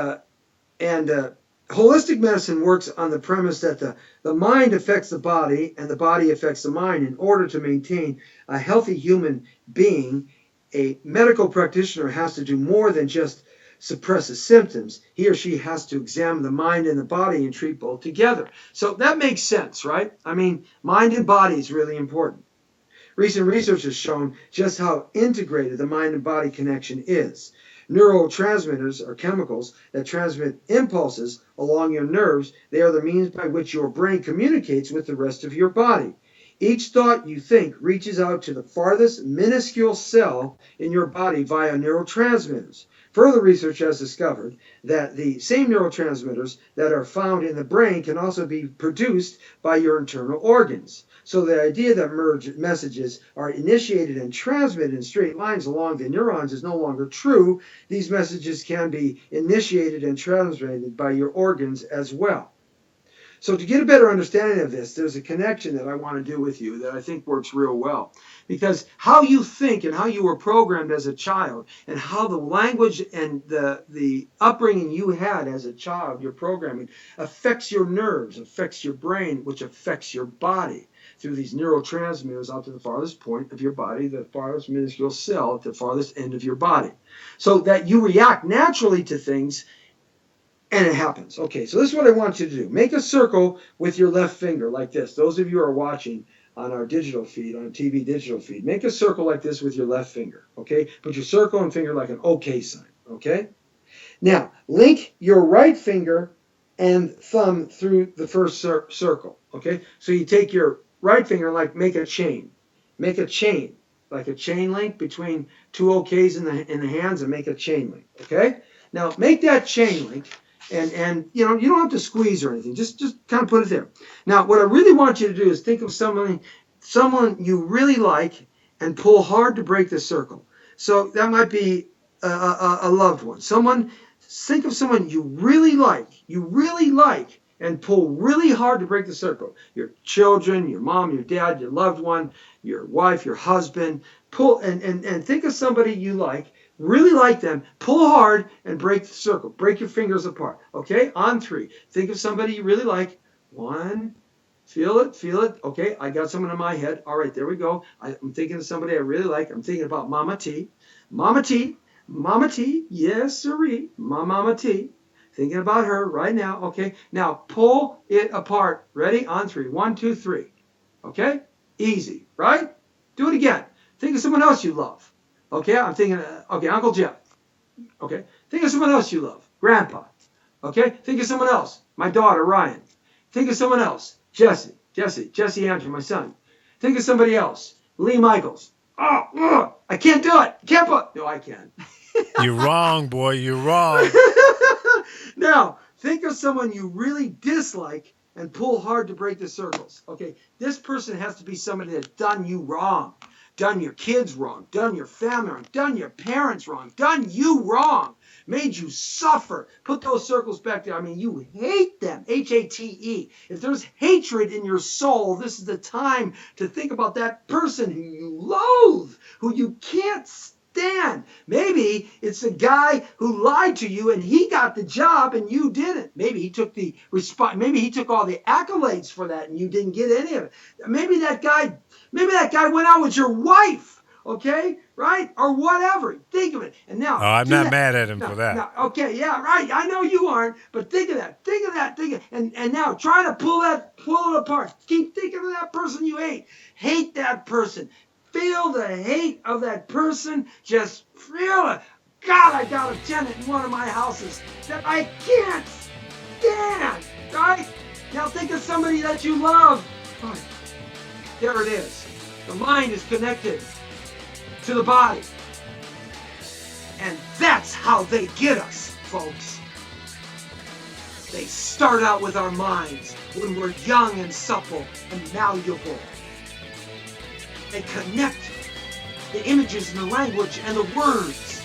holistic medicine works on the premise that the mind affects the body and the body affects the mind. In order to maintain a healthy human being, a medical practitioner has to do more than just suppress the symptoms. He or she has to examine the mind and the body and treat both together. So that makes sense, right? I mean, mind and body is really important. Recent research has shown just how integrated the mind and body connection is. Neurotransmitters are chemicals that transmit impulses along your nerves. They are the means by which your brain communicates with the rest of your body. Each thought you think reaches out to the farthest minuscule cell in your body via neurotransmitters. Further research has discovered that the same neurotransmitters that are found in the brain can also be produced by your internal organs. So the idea that messages are initiated and transmitted in straight lines along the neurons is no longer true. These messages can be initiated and transmitted by your organs as well. So to get a better understanding of this, there's a connection that I want to do with you that I think works real well. Because how you think and how you were programmed as a child and how the language and the upbringing you had as a child, your programming, affects your nerves, affects your brain, which affects your body through these neurotransmitters out to the farthest point of your body, the farthest minuscule cell at the farthest end of your body. So that you react naturally to things. And it happens. Okay, so this is what I want you to do. Make a circle with your left finger like this. Those of you who are watching on our digital feed, on a TV digital feed, make a circle like this with your left finger. Okay, put your circle and finger like an OK sign. Okay, now link your right finger and thumb through the first circle. Okay, so you take your right finger and like make a chain, like a chain link between two OKs in the hands, and make a chain link. Okay, now make that chain link, and you don't have to squeeze or anything. Just kind of put it there. Now, what I really want you to do is think of someone you really like, and pull hard to break the circle. So that might be a loved one, someone. Think of someone you really like, and pull really hard to break the circle. Your children, your mom, your dad, your loved one, your wife, your husband. Pull and think of somebody you like, really like them. Pull hard and break the circle. Break your fingers apart. Okay, on three. Think of somebody you really like. One. Feel it, feel it. Okay, I got someone in my head. All right, there we go. I'm thinking of somebody I really like. I'm thinking about Mama T. Mama T. Mama T, yes sirree, my Mama T. Thinking about her right now. Okay, now pull it apart. Ready? On three. One, two, three. Okay, easy, right? Do it again. Think of someone else you love. Okay, I'm thinking, okay, Uncle Jeff. Okay, think of someone else you love. Grandpa. Okay, think of someone else. My daughter, Ryan. Think of someone else. Jesse Andrew, my son. Think of somebody else. Lee Michaels. Oh, I can't do it. Can't put. No, I can.
You're wrong, boy. You're wrong.
Now, think of someone you really dislike and pull hard to break the circles. Okay, this person has to be somebody that's done you wrong, done your kids wrong, done your family wrong, done your parents wrong, done you wrong, made you suffer. Put those circles back there. I mean, you hate them. Hate. If there's hatred in your soul, this is the time to think about that person who you loathe, who you can't stand. Maybe it's the guy who lied to you and he got the job and you didn't. Maybe he took the maybe he took all the accolades for that and you didn't get any of it. Maybe that guy went out with your wife, okay? Right? Or whatever. Think of it. And now,
Oh, I'm not mad at him for that.
Now, okay, yeah, right. I know you aren't, but think of that. And now try to pull it apart. Keep thinking of that person you hate. Hate that person. Feel the hate of that person. Just feel it. God, I got a tenant in one of my houses that I can't stand. Right? Now think of somebody that you love. Right. There it is. The mind is connected to the body. And that's how they get us, folks. They start out with our minds when we're young and supple and malleable. They connect the images and the language and the words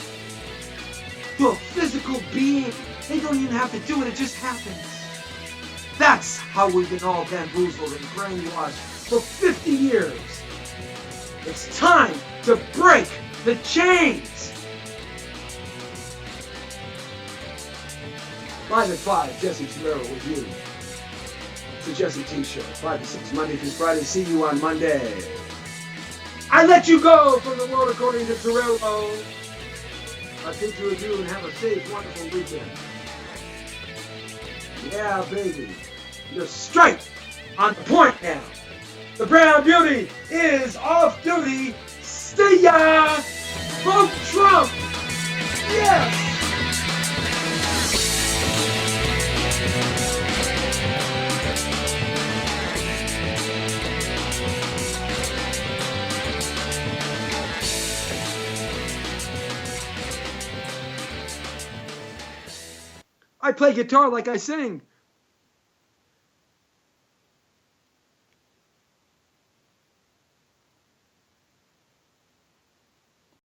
to a physical being. They don't even have to do it, it just happens. That's how we've been all bamboozled and brainwashed for 50 years. It's time to break the chains. 5 at 5, Jesse Tolero with you. It's the Jesse T Show, 5 to 6, Monday through Friday. See you on Monday. I let you go from the world according to Torero. I bid you adieu and have a safe, wonderful weekend. Yeah, baby. You're straight on point now. The Brown Beauty is off duty. See ya! Vote Trump! Yes! I play guitar like I sing.